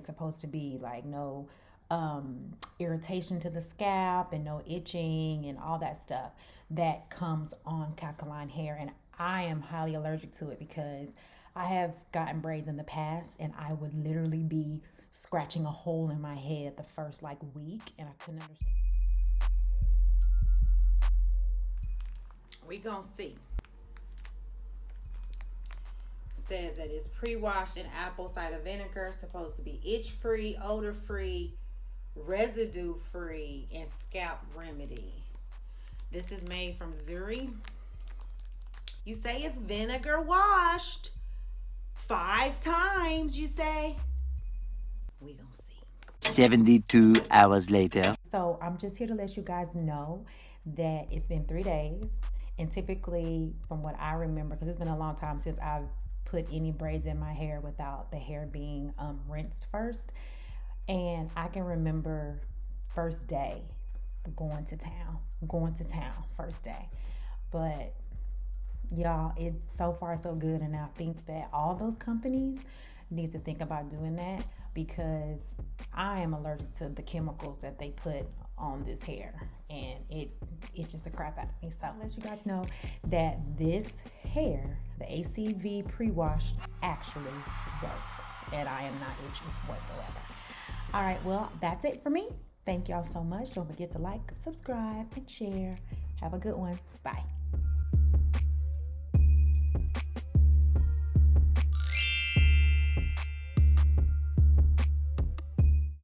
it's supposed to be like no irritation to the scalp and no itching and all that stuff that comes on calcaline hair. And I am highly allergic to it because I have gotten braids in the past and I would literally be scratching a hole in my head the first like week and I couldn't understand. We gonna see. Says that it's pre-washed in apple cider vinegar, supposed to be itch-free, odor-free, residue-free, and scalp remedy. This is made from Zury. You say it's vinegar washed 5 times, you say? We gonna see. 72 hours later. So I'm just here to let you guys know that it's been 3 days. And typically, from what I remember, because it's been a long time since I've put any braids in my hair without the hair being rinsed first. And I can remember first day going to town first day. But y'all, it's so far so good. And I think that all those companies need to think about doing that because I am allergic to the chemicals that they put on this hair and it just the crap out of me. So I'll let you guys know that this hair, the ACV pre-washed, actually works and I am not itchy whatsoever. All right, well, that's it for me. Thank y'all so much. Don't forget to like, subscribe, and share. Have a good one. Bye.